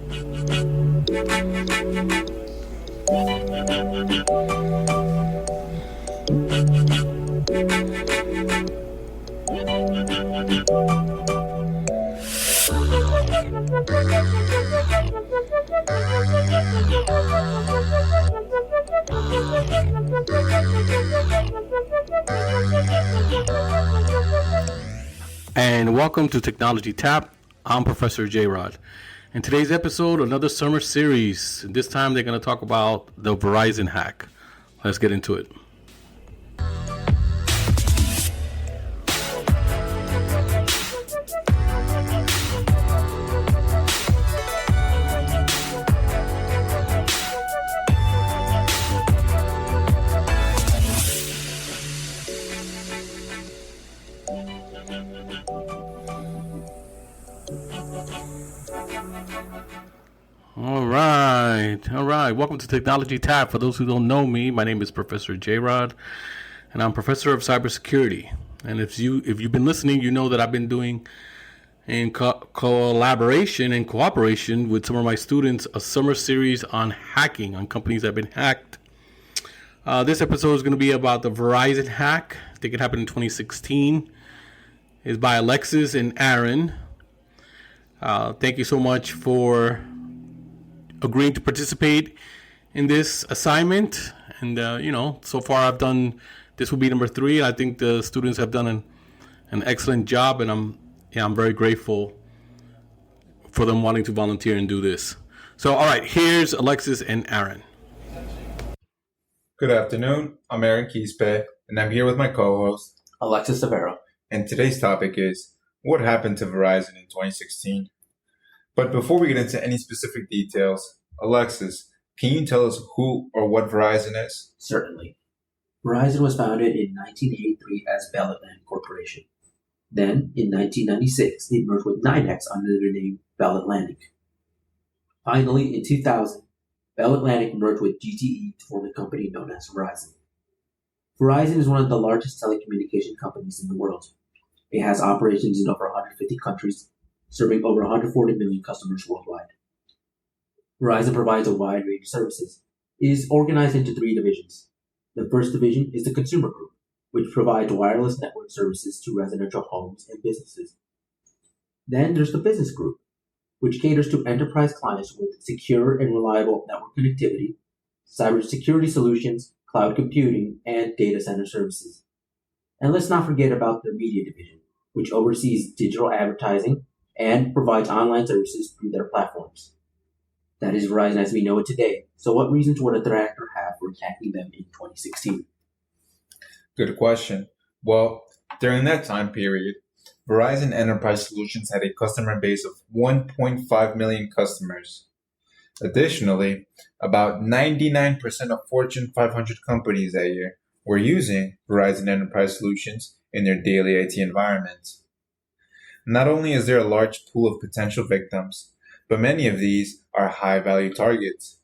And welcome to Technology Tap. I'm Professor JRod. In today's episode, another summer series. This time they're going to talk about the Verizon hack. Let's get into it. All right. Welcome to Technology Tap. For those who don't know me, my name is Professor JRod, and I'm Professor of Cybersecurity. And if you've been listening, you know that I've been doing in collaboration and cooperation with some of my students a summer series on hacking, on companies that have been hacked. This episode is going to be about the Verizon hack. I think it happened in 2016. It's by Alexis and Aaron. Thank you so much for agreeing to participate in this assignment. And, so far this will be number 3. I think the students have done an excellent job, and I'm very grateful for them wanting to volunteer and do this. So, all right, here's Alexis and Aaron. Good afternoon. I'm Aaron Quispe, and I'm here with my co-host, Alexis Severo. And today's topic is what happened to Verizon in 2016. But before we get into any specific details, Alexis, can you tell us who or what Verizon is? Certainly. Verizon was founded in 1983 as Bell Atlantic Corporation. Then, in 1996, it merged with NYNEX under the name Bell Atlantic. Finally, in 2000, Bell Atlantic merged with GTE to form a company known as Verizon. Verizon is one of the largest telecommunication companies in the world. It has operations in over 150 countries, serving over 140 million customers worldwide. Verizon provides a wide range of services. It is organized into 3 divisions. The first division is the Consumer Group, which provides wireless network services to residential homes and businesses. Then there's the Business Group, which caters to enterprise clients with secure and reliable network connectivity, cybersecurity solutions, cloud computing, and data center services. And let's not forget about the Media Division, which oversees digital advertising and provides online services through their platforms. That is Verizon as we know it today. So what reasons would a threat actor have for attacking them in 2016? Good question. Well, during that time period, Verizon Enterprise Solutions had a customer base of 1.5 million customers. Additionally, about 99% of Fortune 500 companies that year were using Verizon Enterprise Solutions in their daily IT environments. Not only is there a large pool of potential victims, but many of these are high-value targets.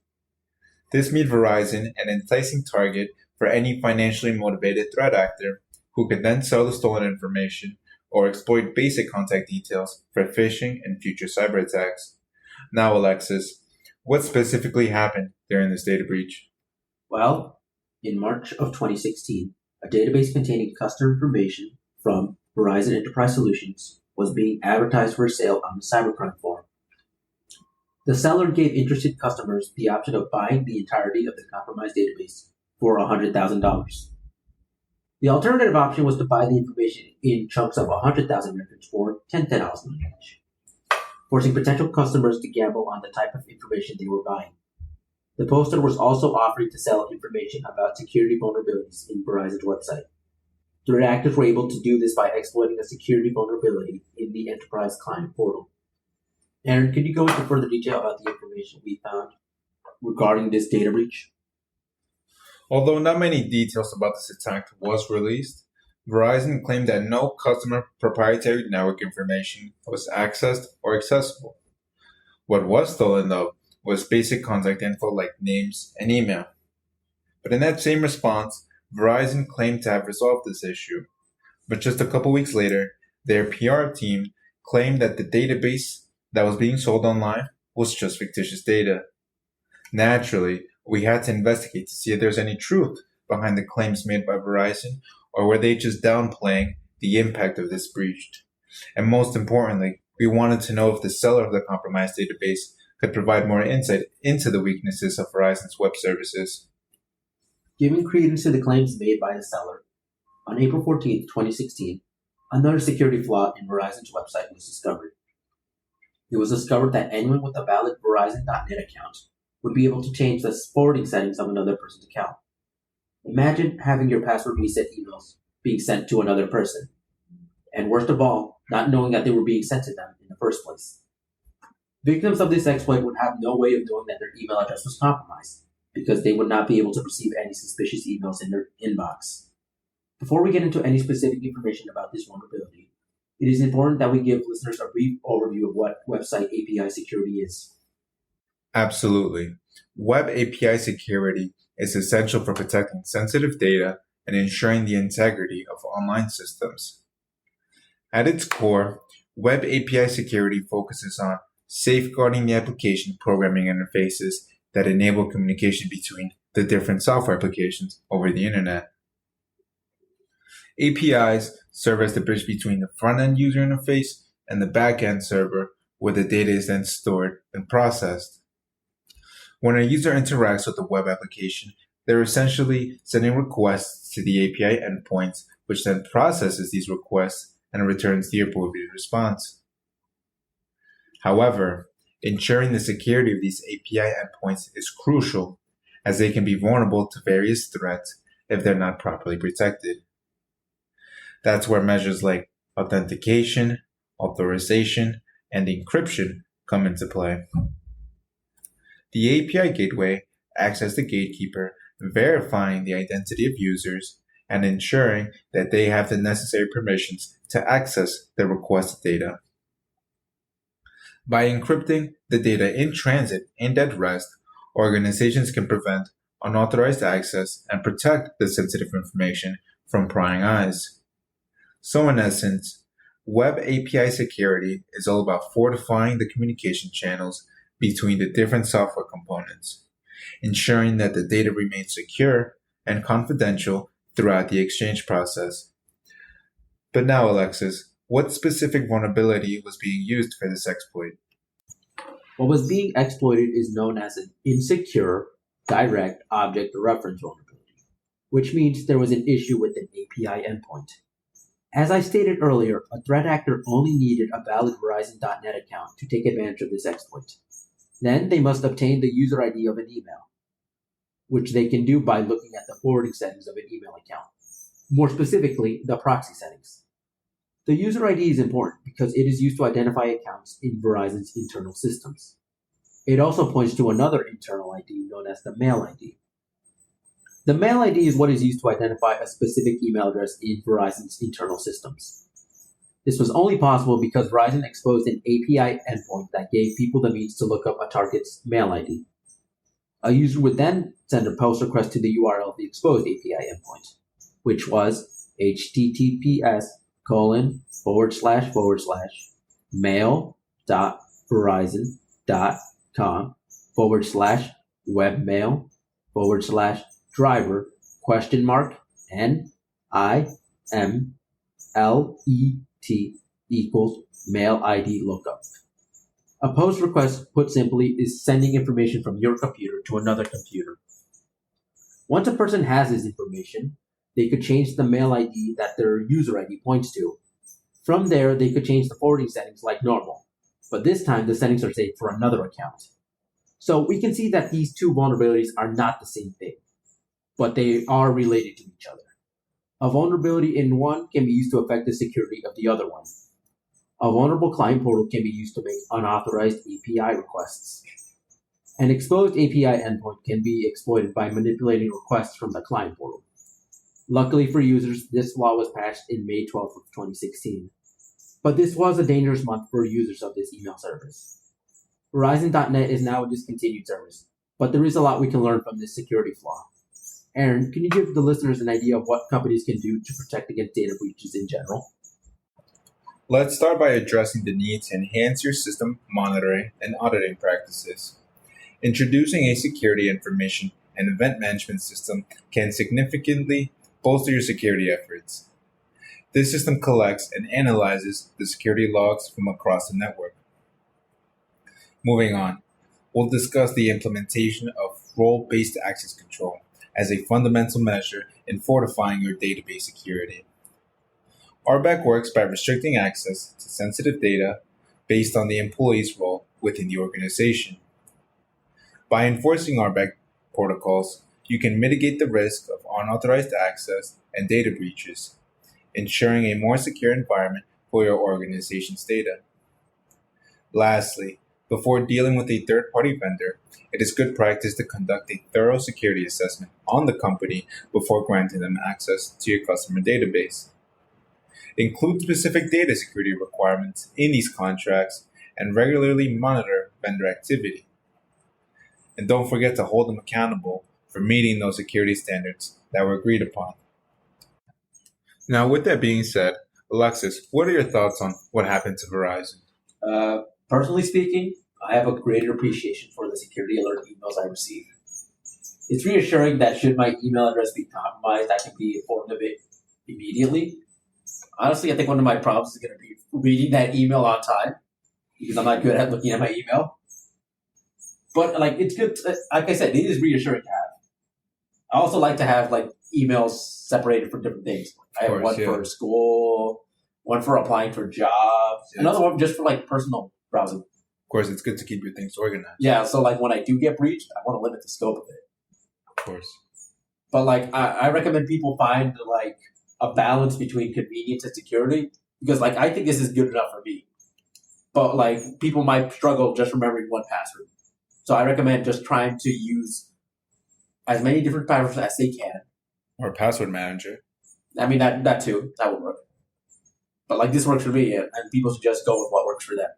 This made Verizon an enticing target for any financially motivated threat actor who could then sell the stolen information or exploit basic contact details for phishing and future cyber attacks. Now, Alexis, what specifically happened during this data breach? Well, in March of 2016, a database containing customer information from Verizon Enterprise Solutions was being advertised for sale on the cybercrime forum. The seller gave interested customers the option of buying the entirety of the compromised database for $100,000. The alternative option was to buy the information in chunks of 100,000 records for $10,000 each, forcing potential customers to gamble on the type of information they were buying. The poster was also offering to sell information about security vulnerabilities in Verizon's website. Threat actors were able to do this by exploiting a security vulnerability in the enterprise client portal. Aaron, could you go into further detail about the information we found regarding this data breach? Although not many details about this attack was released, Verizon claimed that no customer proprietary network information was accessed or accessible. What was stolen, though, was basic contact info like names and email. But in that same response, Verizon claimed to have resolved this issue. But just a couple weeks later, their PR team claimed that the database that was being sold online was just fictitious data. Naturally, we had to investigate to see if there's any truth behind the claims made by Verizon, or were they just downplaying the impact of this breach. And most importantly, we wanted to know if the seller of the compromised database could provide more insight into the weaknesses of Verizon's web services. Giving credence to the claims made by the seller, on April 14, 2016, another security flaw in Verizon's website was discovered. It was discovered that anyone with a valid Verizon.net account would be able to change the forwarding settings of another person's account. Imagine having your password reset emails being sent to another person, and worst of all, not knowing that they were being sent to them in the first place. Victims of this exploit would have no way of knowing that their email address was compromised, because they would not be able to receive any suspicious emails in their inbox. Before we get into any specific information about this vulnerability, it is important that we give listeners a brief overview of what website API security is. Absolutely. Web API security is essential for protecting sensitive data and ensuring the integrity of online systems. At its core, Web API security focuses on safeguarding the application programming interfaces that enable communication between the different software applications over the internet. APIs serve as the bridge between the front-end user interface and the back-end server, where the data is then stored and processed. When a user interacts with the web application, they're essentially sending requests to the API endpoints, which then processes these requests and returns the appropriate response. However, ensuring the security of these API endpoints is crucial, as they can be vulnerable to various threats if they're not properly protected. That's where measures like authentication, authorization, and encryption come into play. The API gateway acts as the gatekeeper, verifying the identity of users and ensuring that they have the necessary permissions to access the requested data. By encrypting the data in transit and at rest, organizations can prevent unauthorized access and protect the sensitive information from prying eyes. So in essence, Web API security is all about fortifying the communication channels between the different software components, ensuring that the data remains secure and confidential throughout the exchange process. But now, Alexis, what specific vulnerability was being used for this exploit? What was being exploited is known as an insecure direct object reference vulnerability, which means there was an issue with an API endpoint. As I stated earlier, a threat actor only needed a valid Verizon.net account to take advantage of this exploit. Then they must obtain the user ID of an email, which they can do by looking at the forwarding settings of an email account. More specifically, the proxy settings. The user ID is important because it is used to identify accounts in Verizon's internal systems. It also points to another internal ID known as the mail ID. The mail ID is what is used to identify a specific email address in Verizon's internal systems. This was only possible because Verizon exposed an API endpoint that gave people the means to look up a target's mail ID. A user would then send a post request to the URL of the exposed API endpoint, which was https://webmail.verizon.com/driver?NIMLET=mail ID lookup. A post request, put simply, is sending information from your computer to another computer. Once a person has this information, they could change the mail ID that their user ID points to. From there, they could change the forwarding settings like normal, but this time the settings are saved for another account. So we can see that these two vulnerabilities are not the same thing, but they are related to each other. A vulnerability in one can be used to affect the security of the other one. A vulnerable client portal can be used to make unauthorized API requests. An exposed API endpoint can be exploited by manipulating requests from the client portal. Luckily for users, this law was passed in May 12th of 2016. But this was a dangerous month for users of this email service. Verizon.net is now a discontinued service, but there is a lot we can learn from this security flaw. Aaron, can you give the listeners an idea of what companies can do to protect against data breaches in general? Let's start by addressing the need to enhance your system monitoring and auditing practices. Introducing a security information and event management system can significantly bolster your security efforts. This system collects and analyzes the security logs from across the network. Moving on, we'll discuss the implementation of role-based access control as a fundamental measure in fortifying your database security. RBAC works by restricting access to sensitive data based on the employee's role within the organization. By enforcing RBAC protocols, you can mitigate the risk of unauthorized access and data breaches, ensuring a more secure environment for your organization's data. Lastly, before dealing with a third-party vendor, it is good practice to conduct a thorough security assessment on the company before granting them access to your customer database. Include specific data security requirements in these contracts and regularly monitor vendor activity. And don't forget to hold them accountable for meeting those security standards that were agreed upon. Now, with that being said, Alexis, what are your thoughts on what happened to Verizon? Personally speaking, I have a greater appreciation for the security alert emails I receive. It's reassuring that should my email address be compromised, I can be informed of it immediately. Honestly, I think one of my problems is going to be reading that email on time because I'm not good at looking at my email. But it's good. Like I said, it is reassuring to have. I also like to have emails separated for different things. I have one for school, one for applying for jobs, another one just for personal browsing. Of course, it's good to keep your things organized. Yeah, so when I do get breached, I want to limit the scope of it. Of course. But I recommend people find a balance between convenience and security because I think this is good enough for me. But people might struggle just remembering one password. So I recommend just trying to use as many different passwords as they can. Or a password manager. I mean, that too. That would work. But this works for me, and people should just go with what works for them.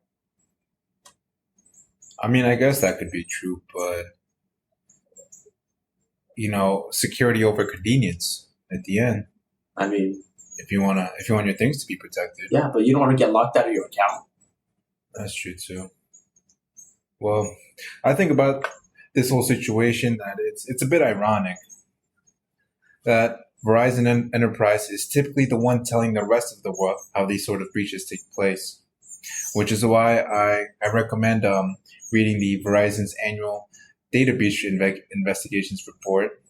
I mean, I guess that could be true, but security over convenience at the end. I mean, if you want your things to be protected. Yeah, but you don't want to get locked out of your account. That's true too. Well, I think about this whole situation that it's a bit ironic that Verizon Enterprise is typically the one telling the rest of the world how these sort of breaches take place, which is why I recommend reading the Verizon's annual data breach investigations report,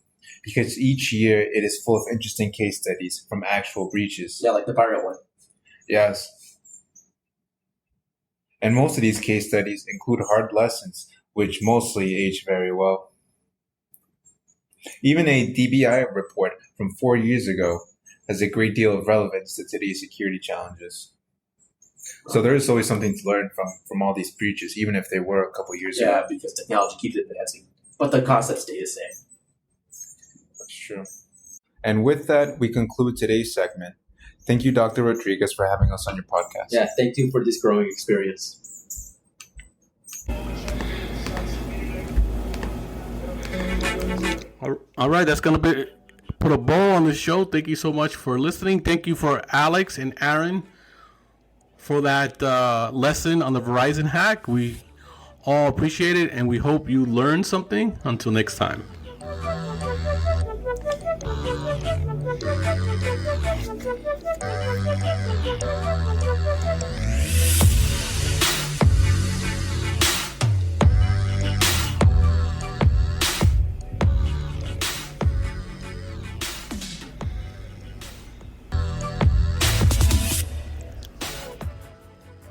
because each year it is full of interesting case studies from actual breaches. Yeah, like the pirate one. Yes. And most of these case studies include hard lessons, which mostly age very well. Even a DBI report from 4 years ago has a great deal of relevance to today's security challenges. So there is always something to learn from all these breaches, even if they were a couple years ago. Yeah, because technology keeps advancing, but the concepts stay the same. That's true. And with that, we conclude today's segment. Thank you, Dr. Rodriguez, for having us on your podcast. Yeah, thank you for this growing experience. All right, that's going to put a bow on the show. Thank you so much for listening. Thank you for Alex and Aaron for that lesson on the Verizon hack. We all appreciate it, and we hope you learned something. Until next time.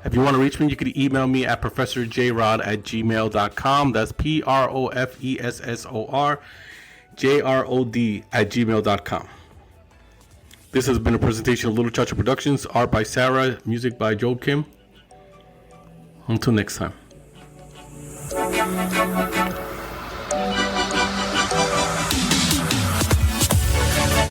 If you want to reach me, you can email me at ProfessorJRod@gmail.com. That's ProfessorJRod@gmail.com. This has been a presentation of Little Chacha Productions, art by Sarah, music by Joe Kim. Until next time.